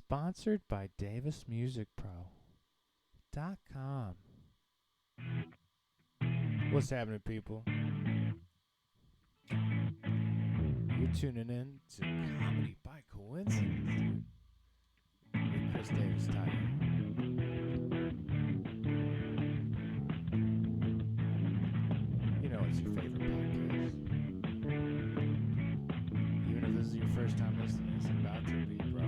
Sponsored by DavisMusicPro.com. What's happening, people? You're tuning in to Comedy by Coincidence, dude. With Chris Davis Tyler. You know it's your favorite podcast. Even if this is your first time listening, it's about to be, bro.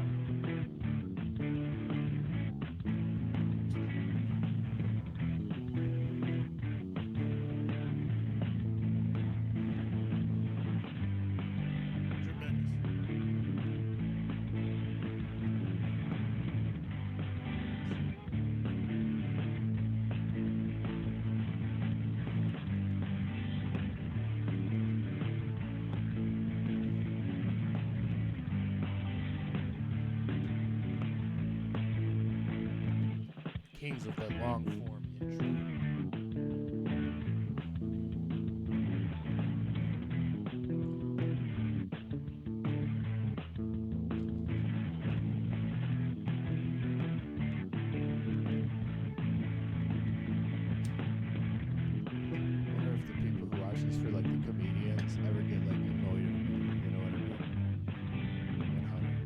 Kings of the long form intro. I wonder if the people who watch this for like the comedians ever get like annoyed at me, you know what I mean? And Hunter.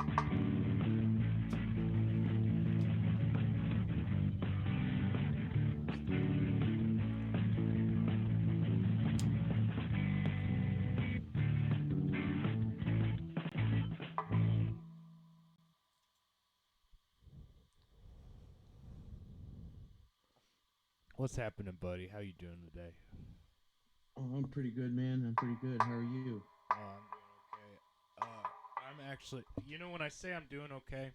What's happening, buddy? How you doing today? Oh, I'm pretty good, man. I'm pretty good. How are you? Oh, I'm doing okay. I'm actually, you know, when I say I'm doing okay,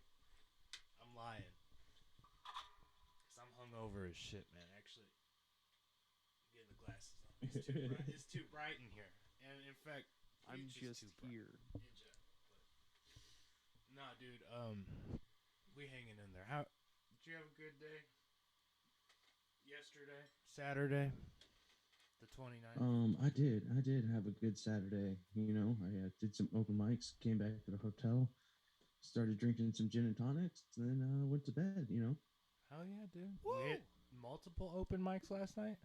I'm lying. Cause I'm hungover as shit, man. Actually, I'm getting the glasses on. It's too bright. It's too bright in here, and in fact, I'm it's just too bright. here. Nah, dude. We hanging in there. How? Did you have a good day? Yesterday, Saturday, the 29th. I did have a good Saturday. You know, I did some open mics, came back to the hotel, started drinking some gin and tonics, and then went to bed. You know. Hell yeah, dude. We hit multiple open mics last night.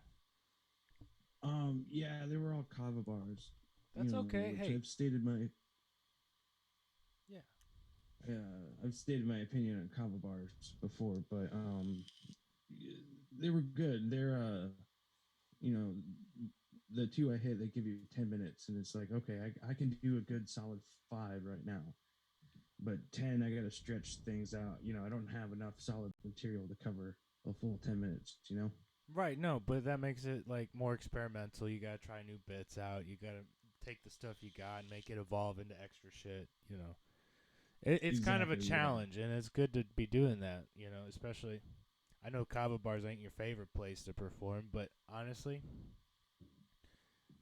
Yeah, they were all kava bars. That's okay. Hey, I've stated my yeah. I've stated my opinion on kava bars before, but they were good. They're you know, the two I hit, they give you 10 minutes, and it's like, okay, I can do a good solid 5 right now, but 10, I got to stretch things out. You know, I don't have enough solid material to cover a full 10 minutes. You know. Right, no, but that makes it like more experimental. You gotta try new bits out. You gotta take the stuff you got and make it evolve into extra shit. You know, it's kind of a Exactly, yeah. challenge, and it's good to be doing that. You know, especially I know kava bars ain't your favorite place to perform, but honestly,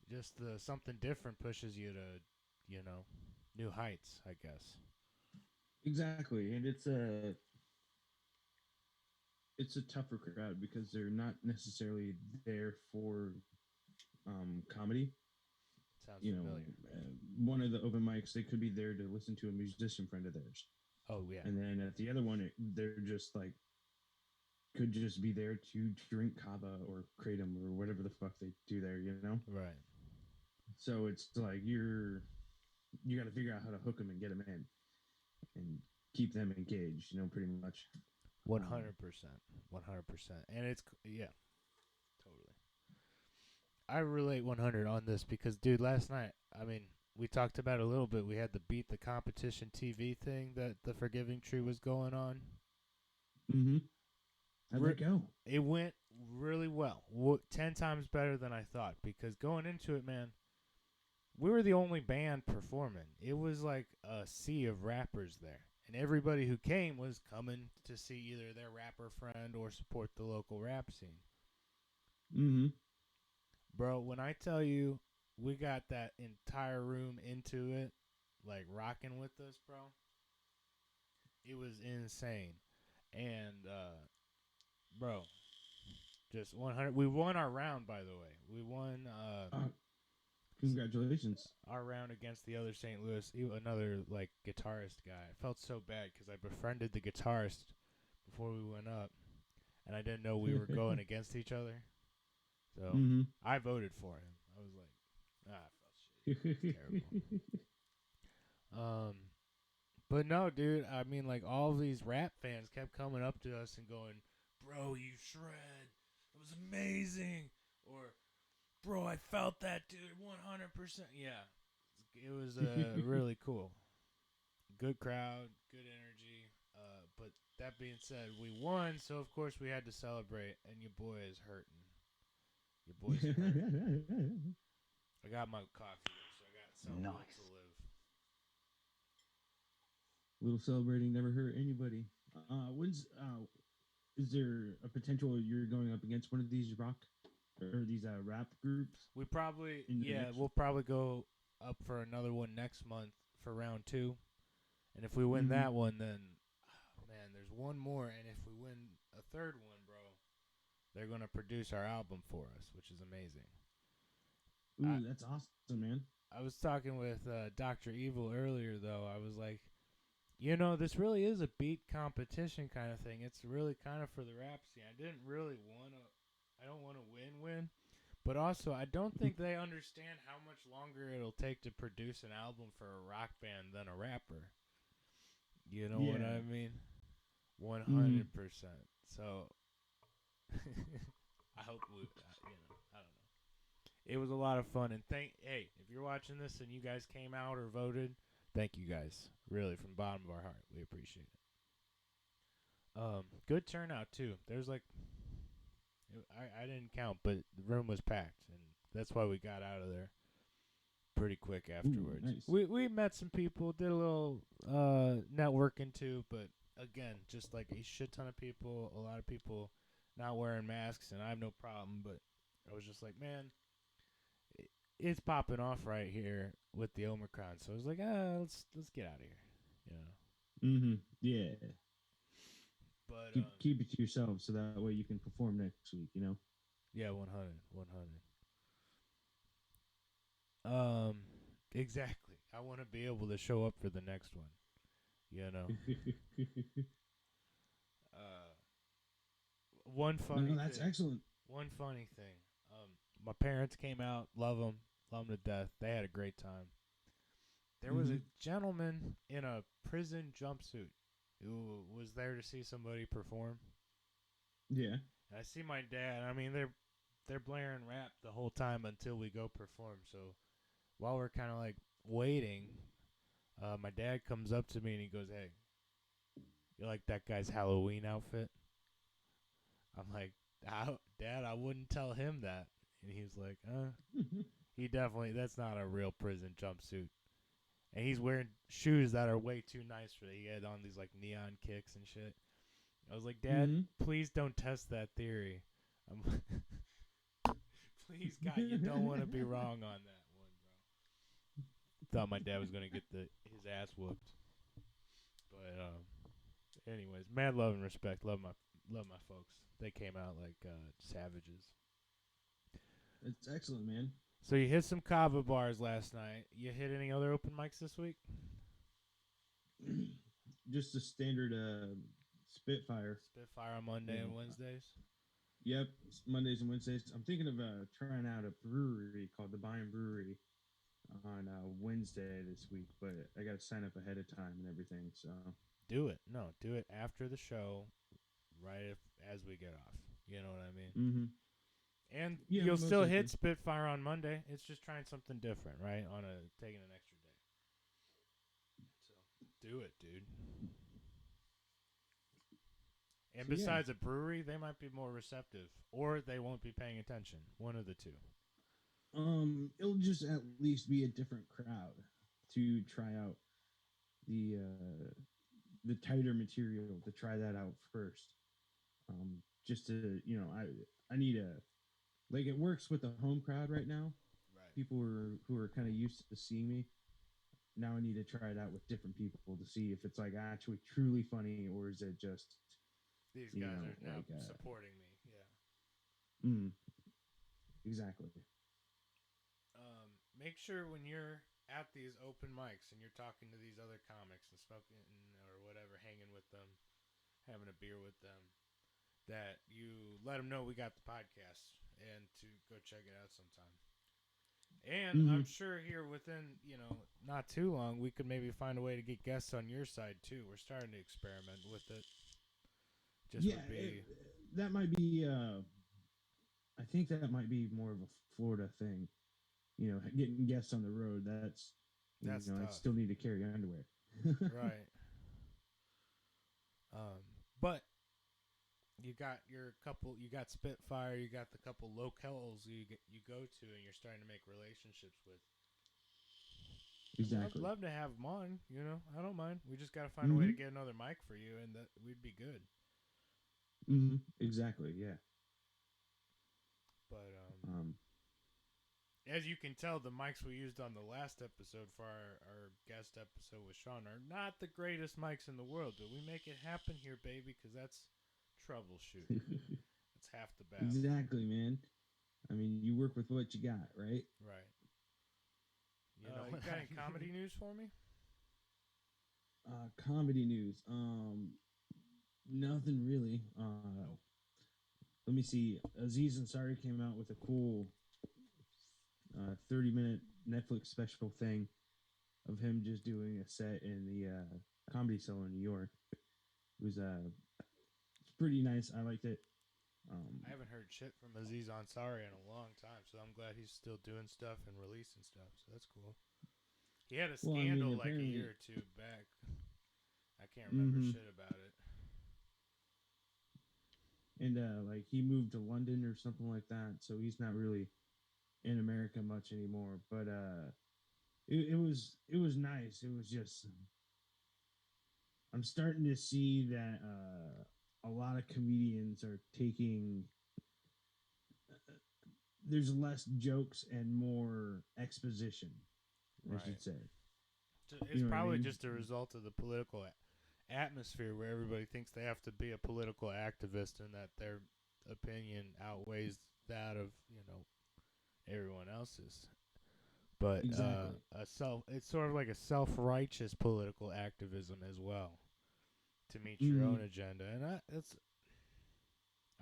just the something different pushes you to, you know, new heights. I guess. Exactly, and it's a tougher crowd because they're not necessarily there for comedy. Sounds You know, familiar. one of the open mics, they could be there to listen to a musician friend of theirs, Oh yeah. and then at the other one, they're just like could just be there to drink kava or kratom or whatever the fuck they do there. You know, Right. so it's like you got to figure out how to hook them and get them in and keep them engaged. You know, pretty much. 100%. 100%. And it's, yeah, totally. I relate 100 on this because, dude, last night, I mean, we talked about it a little bit. We had the Beat the Competition TV thing that the Forgiving Tree was going on. Mm-hmm. How'd that go? It went really well. 10 times better than I thought because going into it, man, we were the only band performing. It was like a sea of rappers there. And everybody who came was coming to see either their rapper friend or support the local rap scene. Mm-hmm. Bro, when I tell you we got that entire room into it, like rocking with us, bro, it was insane. And, bro, just 100. We won our round, by the way. We won Congratulations. our round against the other St. Louis, another like guitarist guy. I felt so bad because I befriended the guitarist before we went up, and I didn't know we were going against each other. So Mm-hmm. I voted for him. I was like, I felt shitty. It's terrible. But no, dude. I mean, like all of these rap fans kept coming up to us and going, "Bro, you shred. It was amazing." Or, "Bro, I felt that, dude. 100%." Yeah, it was really cool. Good crowd, good energy. But that being said, we won, so of course we had to celebrate. And your boy is hurting. Your boy's hurting. I got my coffee, so I got some will to live. Little celebrating never hurt anybody. When's is there a potential you're going up against one of these rock or these rap groups? We'll probably go up for another one next month for round 2. And if we win that one, then, man, there's one more. And if we win a third one, bro, they're going to produce our album for us, which is amazing. Ooh, that's awesome, man. I was talking with Dr. Evil earlier, though. I was like, this really is a beat competition kind of thing. It's really kind of for the rap scene. I don't want to win. But also, I don't think they understand how much longer it'll take to produce an album for a rock band than a rapper. You know what I mean? 100%. So, I hope I don't know. It was a lot of fun. And hey, if you're watching this and you guys came out or voted, thank you guys. Really, from the bottom of our heart. We appreciate it. Good turnout, too. There's like, I didn't count, but the room was packed. And that's why we got out of there pretty quick afterwards. Ooh, nice. We met some people, did a little networking too, but again, just like a shit ton of people, a lot of people not wearing masks, and I have no problem, but I was just like, man, it's popping off right here with the Omicron, so I was like, let's get out of here, Yeah. But keep it to yourself so that way you can perform next week. Yeah, 100. Exactly. I want to be able to show up for the next one. One funny. No, that's excellent. One funny thing. My parents came out. Love them to death. They had a great time. There was a gentleman in a prison jumpsuit who was there to see somebody perform. Yeah. And I see my dad. I mean, they're blaring rap the whole time until we go perform. So while we're kind of like waiting, my dad comes up to me and he goes, "Hey, you like that guy's Halloween outfit?" I'm like, "Dad, I wouldn't tell him that." And he's like, that's not a real prison jumpsuit. And he's wearing shoes that are way too nice for that. He had on these like neon kicks and shit. I was like, "Dad, please don't test that theory. Please, God, you don't want to be wrong on that one, bro." Thought my dad was gonna get his ass whooped. But anyways, mad love and respect. Love my folks. They came out like savages. It's excellent, man. So you hit some kava bars last night. You hit any other open mics this week? Just a standard Spitfire. Spitfire on Monday and Wednesdays? Yep, Mondays and Wednesdays. I'm thinking of trying out a brewery called the Bayern Brewery on Wednesday this week, but I got to sign up ahead of time and everything. So do it. No, do it after the show, right as we get off. You know what I mean? And you'll still hit Spitfire on Monday. It's just trying something different, right? Taking an extra day. So do it, dude. And besides a brewery, they might be more receptive, or they won't be paying attention. One of the two. It'll just at least be a different crowd to try out the tighter material, to try that out first. Just to I need it works with the home crowd right now. Right. People who are kind of used to seeing me. Now I need to try it out with different people to see if it's like actually truly funny, or is it just these guys are now supporting me. Yeah. Exactly. make sure when you're at these open mics and you're talking to these other comics and smoking or whatever, hanging with them, having a beer with them, that you let them know we got the podcast and to go check it out sometime. And I'm sure here within, not too long, we could maybe find a way to get guests on your side too. We're starting to experiment with it. That might be. I think that might be more of a Florida thing. Getting guests on the road. That's tough. I still need to carry underwear. Right. But you got you got Spitfire, you got the couple locales you go to, and you're starting to make relationships with. Exactly. I'd love to have them on. I don't mind. We just got to find a way to get another mic for you, and that we'd be good. Exactly. Yeah. But as you can tell, the mics we used on the last episode for our guest episode with Sean are not the greatest mics in the world, but we make it happen here, baby, because that's troubleshooting. That's half the battle. Exactly, man. I mean, you work with what you got, right? Right. You got any comedy news for me? Comedy news. Nothing really. Nope. Let me see. Aziz Ansari came out with a cool 30-minute Netflix special thing of him just doing a set in the Comedy Cellar in New York. It was it's pretty nice. I liked it. I haven't heard shit from Aziz Ansari in a long time, so I'm glad he's still doing stuff and releasing stuff. So that's cool. He had a scandal like a year or two back. I can't remember shit about it. And like he moved to London or something like that, so he's not really in America much anymore. But it was nice. It was just I'm starting to see that a lot of comedians are taking. There's less jokes and more exposition. I should say. It's probably just a result of the political atmosphere where everybody thinks they have to be a political activist and that their opinion outweighs that of everyone else's. But exactly. It's sort of like a self-righteous political activism as well to meet your own agenda, and I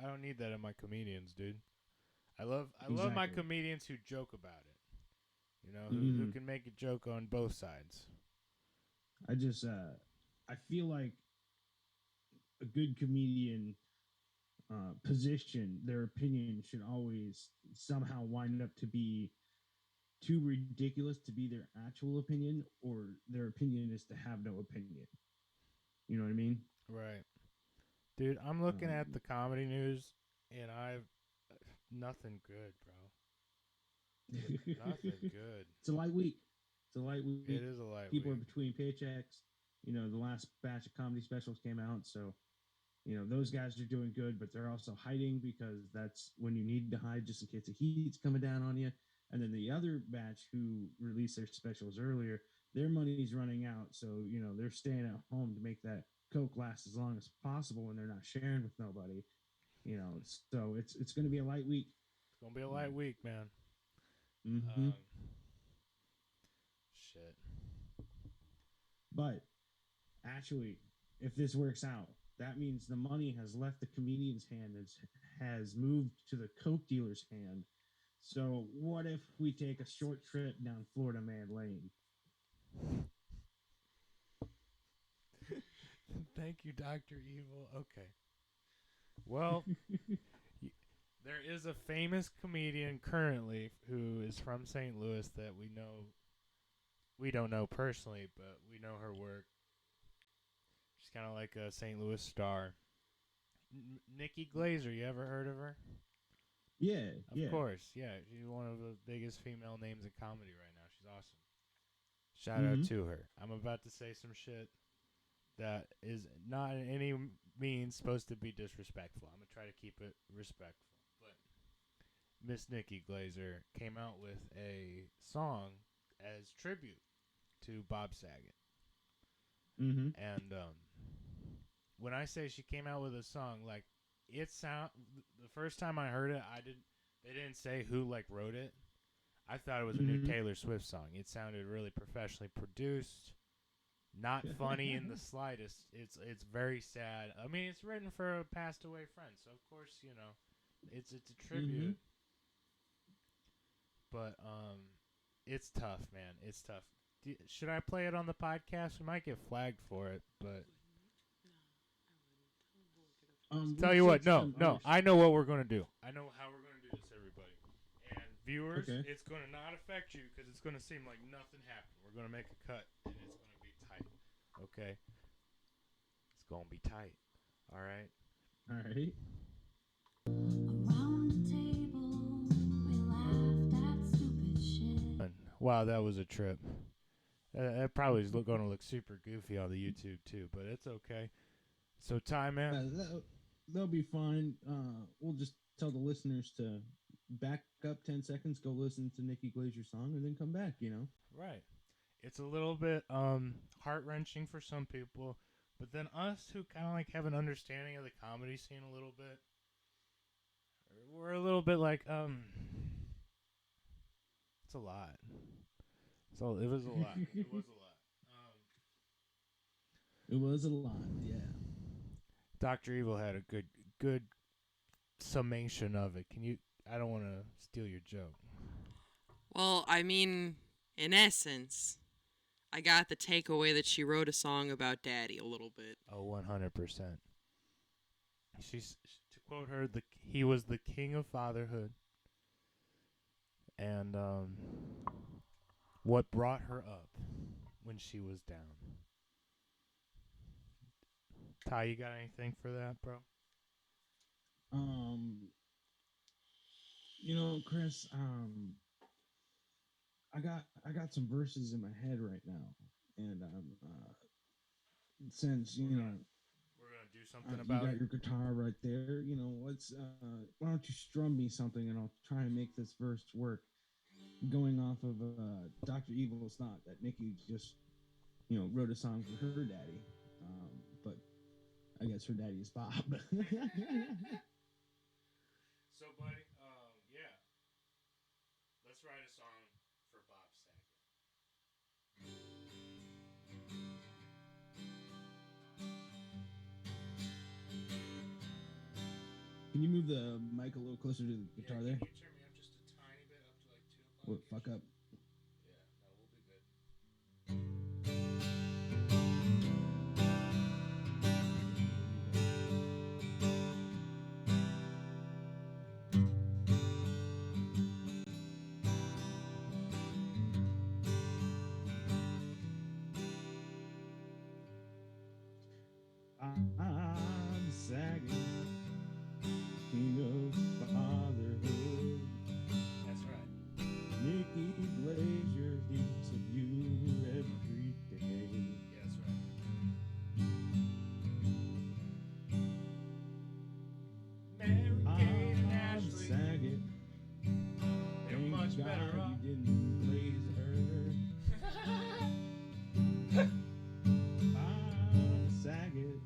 don't need that in my comedians, dude. I love my comedians who joke about it. Who can make a joke on both sides. I just I feel like a good comedian position, their opinion should always somehow wind up to be too ridiculous to be their actual opinion, or their opinion is to have no opinion. You know what I mean? Right. Dude, I'm looking at the comedy news, and nothing good, bro. Nothing good. It's a light week. It is a light People week. are between paychecks. The last batch of comedy specials came out, so those guys are doing good, but they're also hiding because that's when you need to hide just in case the heat's coming down on you. And then the other batch who released their specials earlier, their money's running out, so they're staying at home to make that Coke last as long as possible when they're not sharing with nobody. So it's going to be a light week. It's going to be a light week, man. Shit. But actually, if this works out, that means the money has left the comedian's hand and has moved to the Coke dealer's hand. So what if we take a short trip down Florida Man Lane? Thank you, Dr. Evil. Okay. Well, there is a famous comedian currently who is from St. Louis that we don't know personally, but we know her work. She's kind of like a St. Louis star. Nicki Glover, you ever heard of her? Yeah, Of course, yeah. She's one of the biggest female names in comedy right now. She's awesome. Shout out to her. I'm about to say some shit that is not in any means supposed to be disrespectful. I'm going to try to keep it respectful. But Miss Nicki Glover came out with a song as tribute to Bob Saget. And when I say she came out with a song, like the first time I heard it, they didn't say who wrote it. I thought it was a new Taylor Swift song. It sounded really professionally produced, not funny in the slightest. It's very sad. I mean, it's written for a passed away friend, so of course, it's a tribute. But it's tough, man. It's tough. Should I play it on the podcast? We might get flagged for it, but tell you what, no. I know what we're gonna do. I know how we're gonna do this, everybody. And viewers, it's gonna not affect you because it's gonna seem like nothing happened. We're gonna make a cut, and it's gonna be tight. Okay, it's gonna be tight. All right. All right. Around the table, we laughed at stupid shit. Wow, that was a trip. That probably is going to look super goofy on the YouTube too, but it's okay. So, Ty, man. That'll be fine. We'll just tell the listeners to back up 10 seconds, go listen to Nicki Glazer's song, and then come back, Right. It's a little bit heart-wrenching for some people, but then us who kind of like have an understanding of the comedy scene a little bit, we're a little bit like, it's a lot. So it was a lot. It was a lot. It was a lot, yeah. Dr. Evil had a good summation of it. I don't want to steal your joke. Well, I mean, in essence, I got the takeaway that she wrote a song about daddy a little bit. Oh, 100%. To quote her, he was the king of fatherhood. And what brought her up when she was down. Ty, you got anything for that, bro? Chris, I got some verses in my head right now, and since we're gonna do something about you got it. your guitar right there, let's why don't you strum me something, and I'll try and make this verse work, going off of Dr. Evil's thought that Nicki just wrote a song for her daddy, but I guess her daddy is Bob. So, buddy, yeah. Let's write a song for Bob Saget. Can you move the mic a little closer to the guitar there? Can you turn me up just a tiny bit, up to like 2 o'clock? What, fuck up? Yeah, no, we'll be good. I'm sagging, king of fatherhood. That's right. Nicki Glazer thinks of you every day. Yeah, that's right. Mary Kate and Ashley. Saget. They're much God better off. you didn't glaze her. I'm Saget.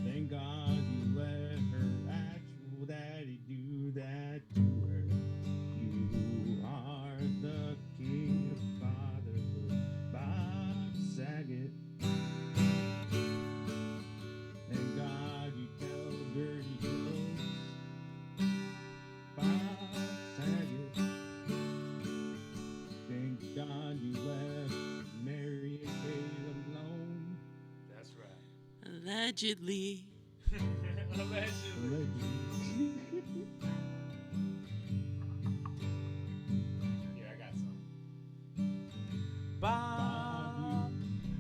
Thank God you let her actual daddy do that to her. You are the king of fatherhood, Bob Saget. Thank God you tell dirty jokes, Bob Saget. Thank God you left Mary and Kate alone. That's right. Allegedly. Allegedly. Here, I got some. Bob,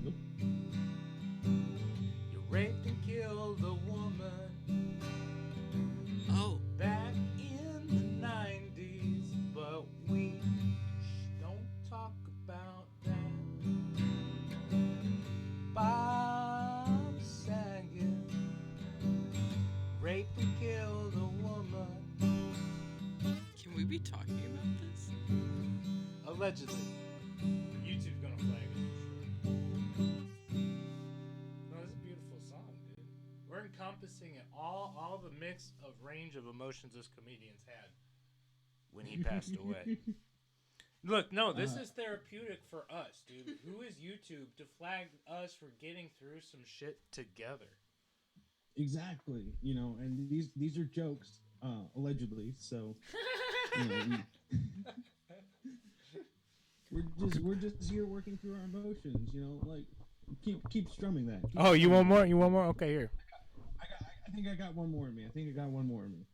Nope. you raped and killed a woman Oh, back in the 90s, but we don't talk about that. Bob Saget raped and killed a woman. can we be talking about this? Allegedly. YouTube's gonna flag it for sure. No, it's a beautiful song, dude. We're encompassing it all the mix of range of emotions this comedian's had when he passed away. Look, no, this Uh, is therapeutic for us, dude. Who is YouTube to flag us for getting through some shit together? exactly. You know, and these are jokes, allegedly. So you know, we're just here working through our emotions. You know, like keep strumming that. Keep Oh, you strumming want that. more? You want more? Okay, here. I think I got one more in me. I think I got one more in me.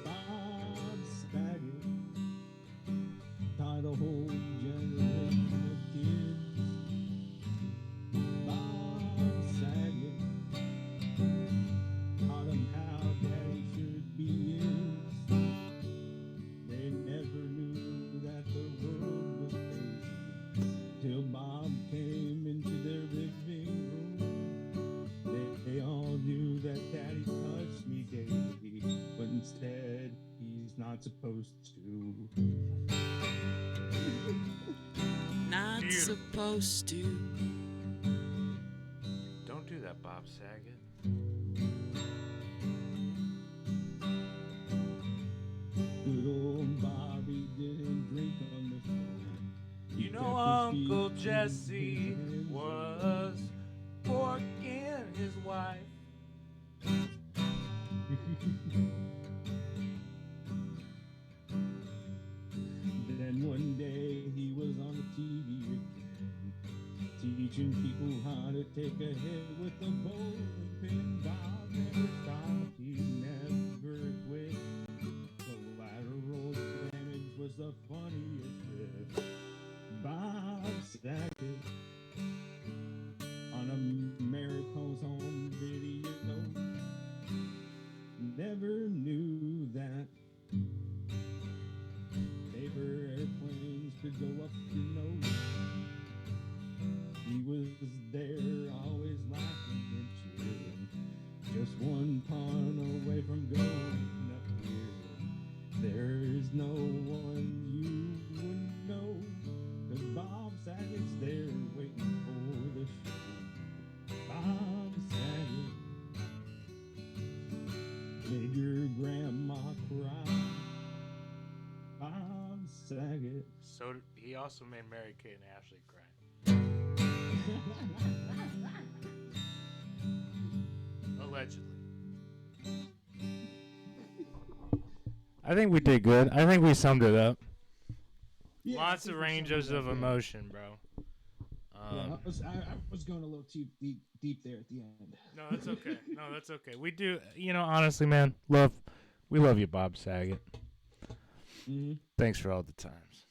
Bob Saget taught a whole generation of kids. Bob Saget taught them how daddy should be is. They never knew that the world was crazy till Bob came into their living room. They all knew that daddy touched me daily, but instead he's not supposed to. Not Beautiful. supposed to. Don't do that, Bob Saget. Good old Bobby didn't drink on the phone. He You know kept his Uncle feet in Jesse his hands. was forking his wife. Then one day he was on the TV again, teaching people how to take a hit with a bowling pin. Bob never stopped, he never quit. Collateral damage was the funniest bit. Bob Saget on America's home video never knew that paper airplanes could go up your nose. He was there, always laughing and cheering, just one pun away from going up here. There's no one you wouldn't know, 'cause Bob Saget's there waiting for the show. Bob Saget made your grandma cry. Bob Saget. So he also made Mary Kate and Ashley cry. Allegedly. I think we did good. I think we summed it up. Yeah, I Lots think of we summed ranges it up, of yeah. emotion, bro. Yeah, I was going a little too deep there at the end. No, that's okay. No, that's okay. We do, honestly, man, we love you, Bob Saget. Mm-hmm. Thanks for all the times.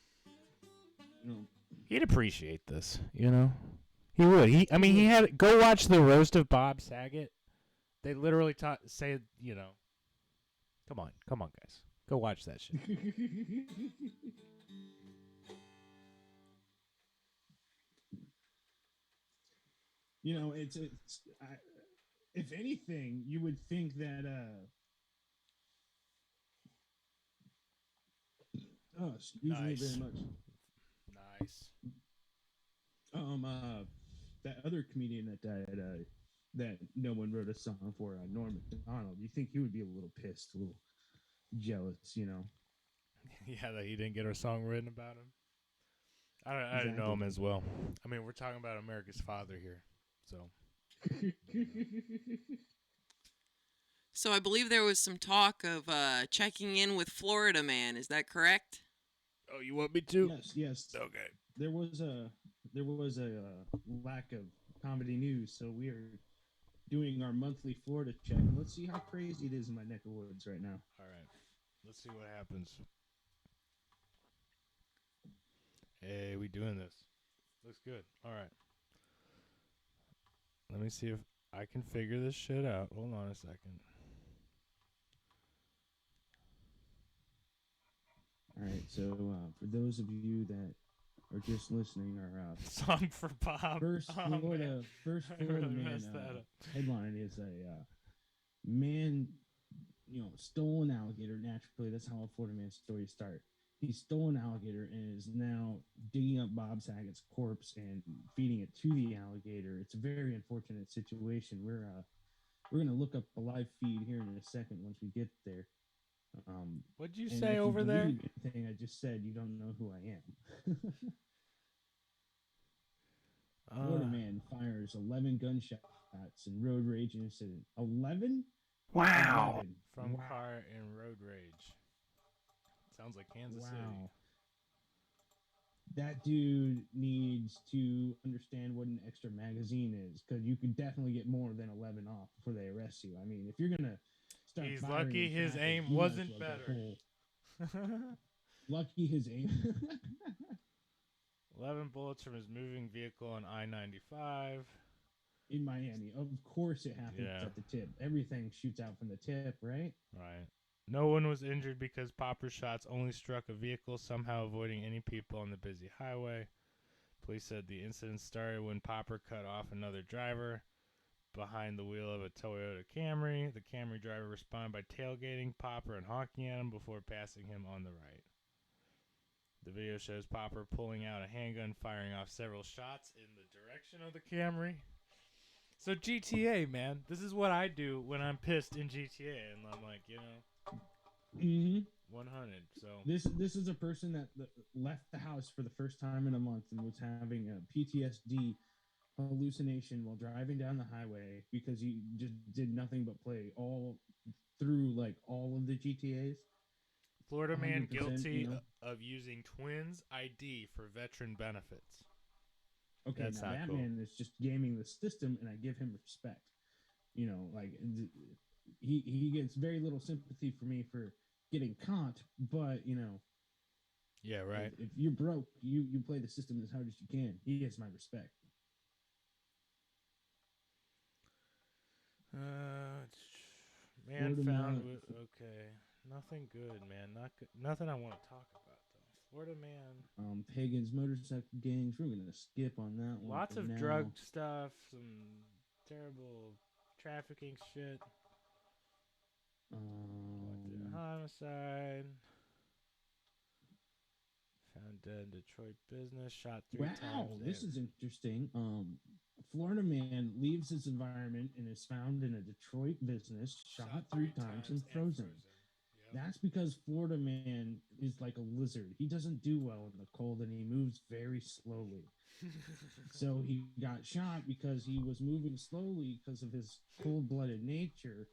You know, He'd appreciate this, He would. He had go watch the roast of Bob Saget. They literally say, come on, guys, go watch that shit. you know, if anything, you would think that oh, excuse me Nice. very much. Nice. That other comedian that died, that no one wrote a song for, Norman Arnold. You think he would be a little pissed, a little jealous, Yeah, that he didn't get our song written about him. I didn't know him Exactly. as well. I mean, we're talking about America's father here, so. So I believe there was some talk of checking in with Florida Man. Is that correct? Oh, you want me to? Yes. Okay. There was a lack of comedy news, so we are doing our monthly Florida check, and let's see how crazy it is in my neck of woods right now. All right. Let's see what happens. Hey, we doing this. Looks good. All right. Let me see if I can figure this shit out. Hold on a second. All right, so for those of you that are just listening, our Song for Bob. first Florida I really man messed that up. headline is a man, stole an alligator. Naturally, that's how a Florida man story start. he stole an alligator and is now digging up Bob Saget's corpse and feeding it to the alligator. It's a very unfortunate situation. We're gonna look up the live feed here in a second once we get there. What'd you And say if over you there? believe anything I just said, you don't know who I am. Florida man fires 11 gunshots in road rage incident. 11? Wow. 11. From Wow. car and road rage. Sounds like Kansas City. Wow. That dude needs to understand what an extra magazine is, because you could definitely get more than 11 off before they arrest you. I mean, if you're gonna start, He's firing lucky in his traffic, aim you might as wasn't well get better. whole. Lucky his aim. 11 bullets from his moving vehicle on I-95. In Miami, of course, it happens Yeah. at the tip. Everything shoots out from the tip, right? Right. No one was injured because Popper's shots only struck a vehicle, somehow avoiding any people on the busy highway. Police said the incident started when Popper cut off another driver behind the wheel of a Toyota Camry. The Camry driver responded by tailgating Popper and honking at him before passing him on the right. The video shows Popper pulling out a handgun, firing off several shots in the direction of the Camry. So GTA, man, this is what I do when I'm pissed in GTA, and I'm like, 100. So This is a person that left the house for the first time in a month and was having a PTSD hallucination while driving down the highway because he just did nothing but play all through like all of the GTAs. Florida man 100%, guilty you know? of using twins ID for veteran benefits. Okay, That's now not that cool. man is just gaming the system, and I give him respect. You know, like he gets very little sympathy for me for getting caught, but you know, Yeah, right. if you're broke, you play the system as hard as you can. He gets my respect. Man Florida found man- with okay. Nothing good, man. Not good. Nothing I want to talk about though. Florida man. Pagans, motorcycle gangs. We're gonna skip on that one. Lots for of now. drug stuff. Some terrible trafficking shit. Homicide. Found dead in Detroit business. Shot 3 times. Wow, this is interesting. Florida man leaves his environment and is found in a Detroit business, shot 3 times and frozen. Yep. That's because Florida man is like a lizard. He doesn't do well in the cold and he moves very slowly. So he got shot because he was moving slowly because of his cold-blooded nature.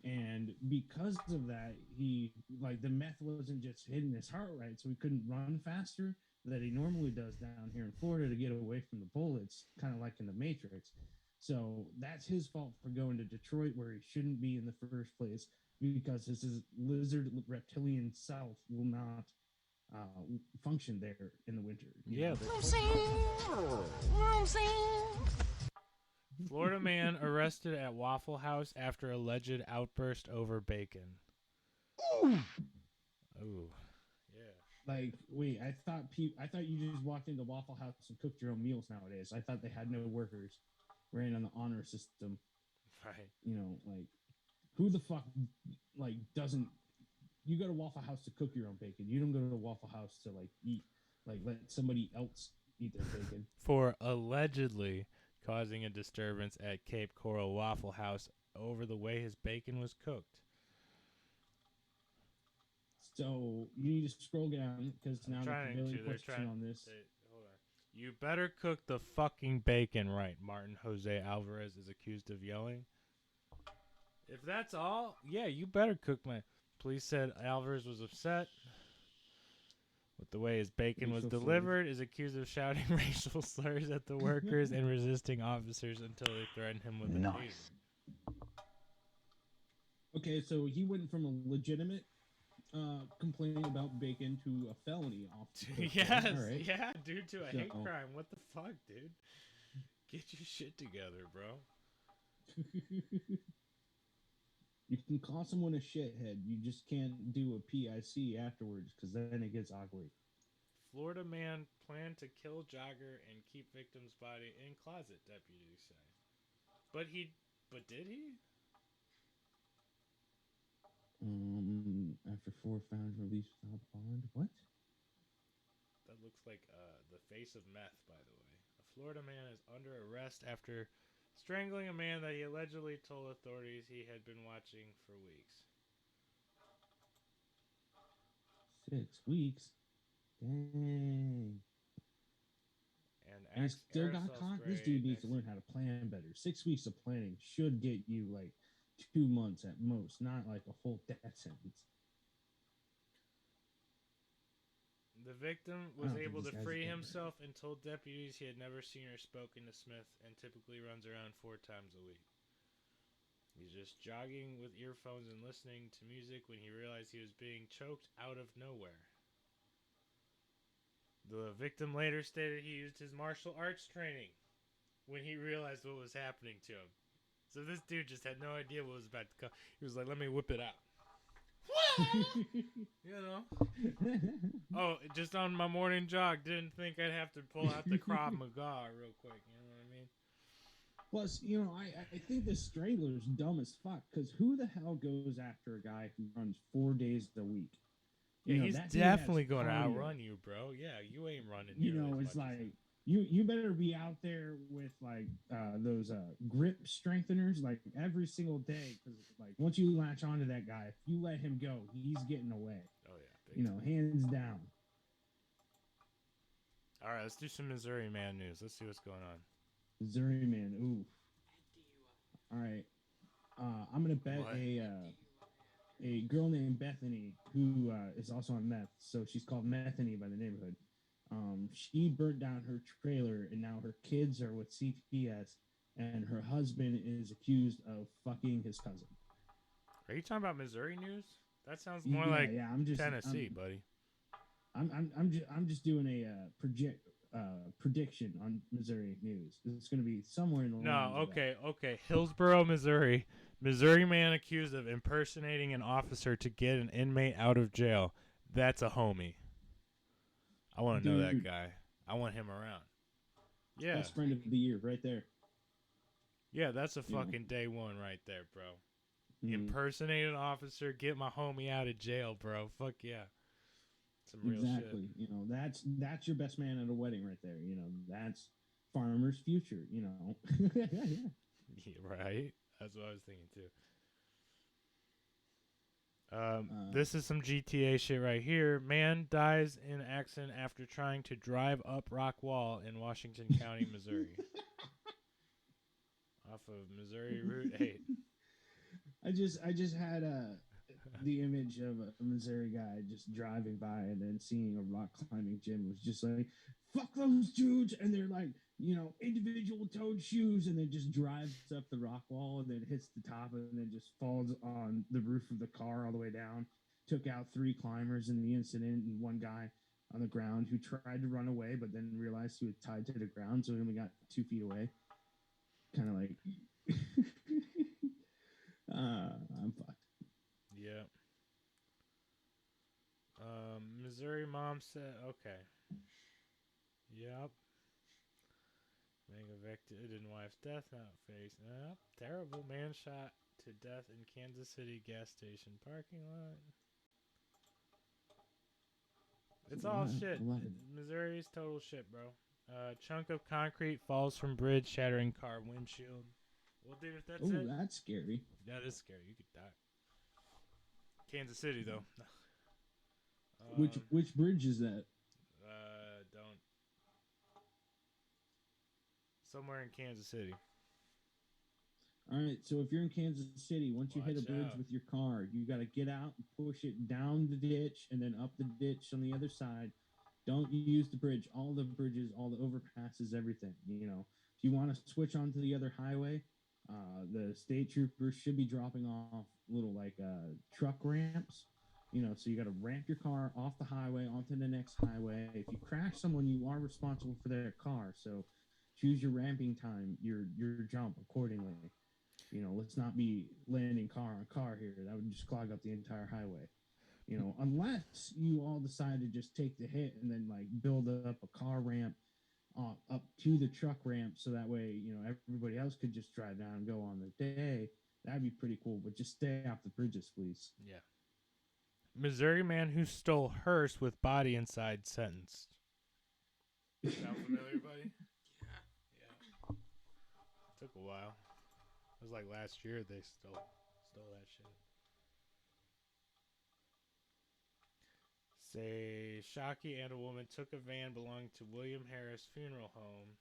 And because of that, he like the meth wasn't just hitting his heart right, so he couldn't run faster that he normally does down here in Florida to get away from the bullets, kind of like in the Matrix. So that's his fault for going to Detroit where he shouldn't be in the first place, because his lizard reptilian self will not function there in the winter. Yeah. Florida man arrested at Waffle House after alleged outburst over bacon. Ooh. Yeah. Like, wait, I thought you just walked into Waffle House and cooked your own meals nowadays. I thought they had no workers, ran on the honor system. Right. You know, like, who the fuck like doesn't? You go to Waffle House to cook your own bacon. You don't go to Waffle House to like eat, like let somebody else eat their bacon. For allegedly causing a disturbance at Cape Coral Waffle House over the way his bacon was cooked. So you need to scroll down because now the They're question trying on this. Hold on. You better cook the fucking bacon right, Martin Jose Alvarez is accused of yelling. If that's all, yeah, you better cook my... Police said Alvarez was upset with the way his bacon was Racial delivered, is accused of shouting racial slurs at the workers and resisting officers until they threatened him with a taser. Okay, so he went from a legitimate complaint about bacon to a felony off. Yes, all right. yeah, dude, to a hate So- crime. What the fuck, dude? Get your shit together, bro. You can call someone a shithead. You just can't do a PIC afterwards because then it gets awkward. Florida man planned to kill jogger and keep victim's body in closet, deputies say. But did he? After 4 found released without bond. What? like the face of meth, by the way. A Florida man is under arrest after strangling a man that he allegedly told authorities he had been watching for weeks. 6 weeks. Dang. And And still got aerosol caught. spray This dude needs next- to learn how to plan better. 6 weeks of planning should get you like 2 months at most, not like a whole death sentence. The victim I was don't think able this to guy's free a good himself and told deputies he had never seen or spoken to Smith and typically runs around 4 times a week. He's just jogging with earphones and listening to music when he realized he was being choked out of nowhere. The victim later stated he used his martial arts training when he realized what was happening to him. So this dude just had no idea what was about to come. He was like, let me whip it out. You know? Oh, just on my morning jog, didn't think I'd have to pull out the Krav Maga real quick. You know what I mean? Plus, I think this Strangler's dumb as fuck, because who the hell goes after a guy who runs 4 days a week? Yeah, he's that dude has definitely going to cardio. outrun you, bro. Yeah, you ain't running. You nearly know, as it's much as like him. you better be out there with like those grip strengtheners like every single day, because like once you latch onto that guy, if you let him go, he's getting away. Oh yeah, big time. Hands down. All right, let's do some Missouri man news. Let's see what's going on. Missouri man, ooh. All right, I'm gonna bet What? a girl named Bethany who is also on meth, so she's called Methany by the neighborhood. She burnt down her trailer, and now her kids are with CPS, and her husband is accused of fucking his cousin. Are you talking about Missouri news? That sounds more like I'm just Tennessee, buddy. I'm just doing a prediction on Missouri news. It's going to be somewhere in the No, lines of that. okay. Hillsboro, Missouri. Missouri man accused of impersonating an officer to get an inmate out of jail. That's a homie. I want to know that Dude. guy. I want him around. Yeah. Best friend of the year, right there. Yeah, that's a Yeah. fucking day one right there, bro. Mhm. Impersonate an officer, get my homie out of jail, bro. Fuck yeah. Some real Exactly. That's your best man at a wedding right there. That's farmer's future. shit. Yeah, right? That's what I was thinking too. This is some GTA shit right here. Man dies in accident after trying to drive up rock wall in Washington County, Missouri. Off of Missouri Route 8. I just had the image of a Missouri guy just driving by and then seeing a rock climbing gym was just like, fuck those dudes, and they're like, individual toed shoes, and then just drives up the rock wall and then hits the top and then just falls on the roof of the car all the way down. Took out 3 climbers in the incident and 1 guy on the ground who tried to run away but then realized he was tied to the ground, so he only got 2 feet away. Kind of like I'm fucked. Yeah. Missouri mom said, okay. Yep. Being evicted in wife's death now face. Terrible man shot to death in Kansas City gas station parking lot. It's all shit. Missouri's total shit, bro. Chunk of concrete falls from bridge, shattering car windshield. Well, dude, if that's it, That's scary. that is scary. You could die. Kansas City, though. Which bridge is that? Don't. Somewhere in Kansas City. All right, so if you're in Kansas City, once you hit a Watch bridge out. with your car, you got to get out and push it down the ditch and then up the ditch on the other side. Don't use the bridge. All the bridges, all the overpasses, everything. If you want to switch onto the other highway, the state troopers should be dropping off little truck ramps. So you got to ramp your car off the highway onto the next highway. If you crash someone, you are responsible for their car. So choose your ramping time, your jump accordingly. Let's not be landing car on car here. That would just clog up the entire highway. Unless you all decide to just take the hit and then build up a car ramp up to the truck ramp, so that way everybody else could just drive down and go on their day. That'd be pretty cool. But just stay off the bridges, please. Yeah. Missouri man who stole hearse with body inside sentenced. Sound familiar, buddy? Yeah. Yeah. Took a while. It was like last year they stole that shit. Say Shockey and a woman took a van belonging to William Harris Funeral Home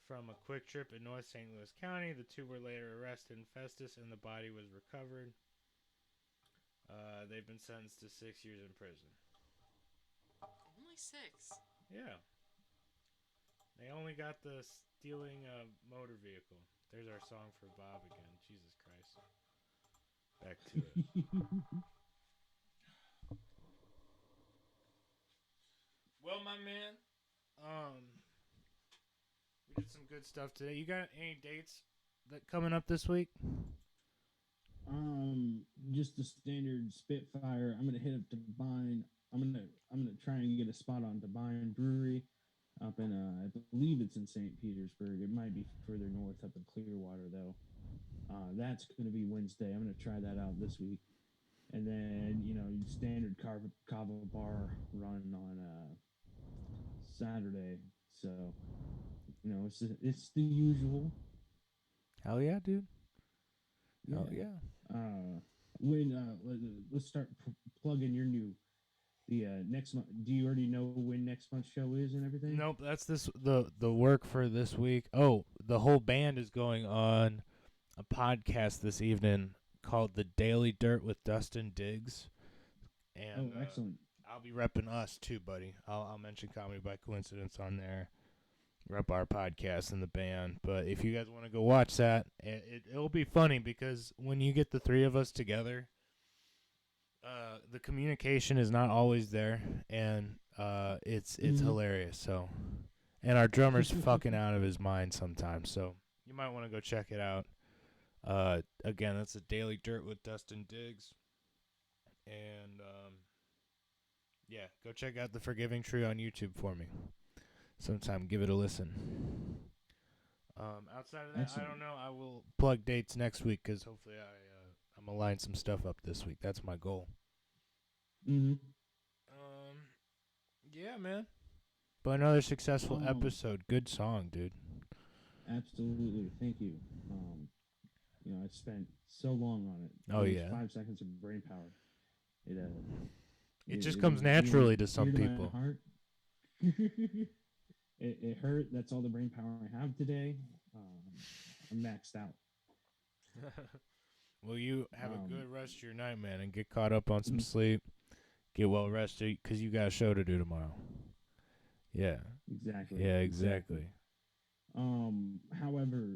from a quick trip in North St. Louis County. The two were later arrested in Festus and the body was recovered. They've been sentenced to 6 years in prison. Only 6. Yeah. They only got the stealing a motor vehicle. There's our song for Bob again. Jesus Christ. Back to it. Well, my man, we did some good stuff today. You got any dates that coming up this week? Just the standard Spitfire. I'm gonna hit up Divine. I'm gonna try and get a spot on Divine Brewery up in I believe it's in St. Petersburg. It might be further north up in Clearwater though. That's gonna be Wednesday. I'm gonna try that out this week. And then, standard Kava bar run on Saturday. So, it's the usual. Hell yeah, dude. Yeah. Hell yeah. Let's start plugging your next month. Do you already know when next month's show is and everything? Nope, that's the work for this week. Oh, the whole band is going on a podcast this evening called The Daily Dirt with Dustin Diggs. And Excellent. I'll be repping us too, buddy. I'll mention Comedy by Coincidence on there. Rep our podcast and the band. But if you guys want to go watch that, it'll be funny because when you get the three of us together, the communication is not always there, and it's hilarious. So, and our drummer's fucking out of his mind sometimes. So you might want to go check it out. Again, that's a Daily Dirt with Dustin Diggs, and yeah, go check out the Forgiving Tree on YouTube for me. Sometime give it a listen. Outside of that, Excellent. I don't know. I will plug dates next week because hopefully I'm gonna line some stuff up this week. That's my goal. Mm-hmm. Yeah, man. But another successful episode. Good song, dude. Absolutely. Thank you. I spent so long on it. Oh, yeah. 5 seconds of brain power. It just comes naturally to some my people. heart. It hurt. That's all the brain power I have today. I'm maxed out. Well, you have a good rest of your night, man, and get caught up on some sleep. Get well rested because you got a show to do tomorrow. Yeah. Exactly. Yeah, exactly. However,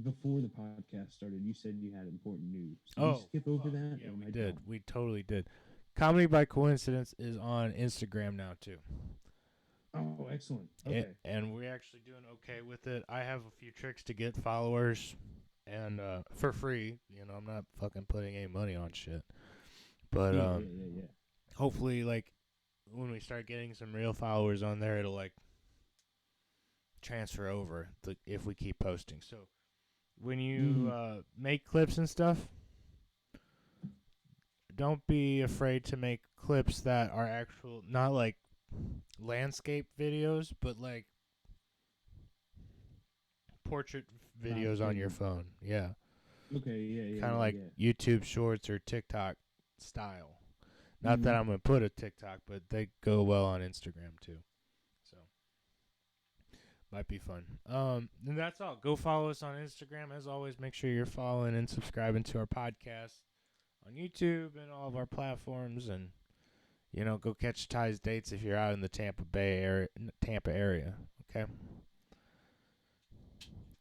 before the podcast started, you said you had important news. Did you skip over that? Yeah, we did. We totally did. Comedy by Coincidence is on Instagram now, too. Oh, excellent. Okay. And we're actually doing okay with it. I have a few tricks to get followers and for free. I'm not fucking putting any money on shit. But yeah. hopefully, like, when we start getting some real followers on there, it'll, like, transfer over if we keep posting. So when you make clips and stuff, don't be afraid to make clips that are actual, not like landscape videos, but like portrait videos on your phone. Yeah. Okay, yeah. Kind of like YouTube Shorts or TikTok style. Not that I'm going to put a TikTok, but they go well on Instagram too. So might be fun. And that's all. Go follow us on Instagram. As always, make sure you're following and subscribing to our podcast on YouTube and all of our platforms. And, go catch Ty's dates if you're out in the Tampa area. Okay?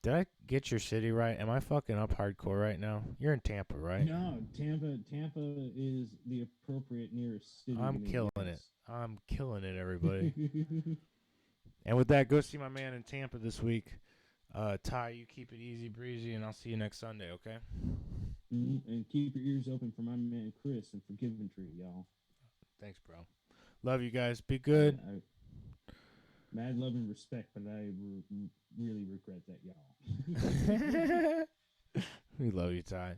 Did I get your city right? Am I fucking up hardcore right now? You're in Tampa, right? No, Tampa is the appropriate nearest city. I'm killing it. I'm killing it, everybody. And with that, go see my man in Tampa this week. Ty, you keep it easy breezy, and I'll see you next Sunday, okay? And keep your ears open for my man Chris and Forgiving Tree, y'all. Thanks, bro. Love you guys. Be good. Mad love and respect, but I really regret that, y'all. We love you, Ty.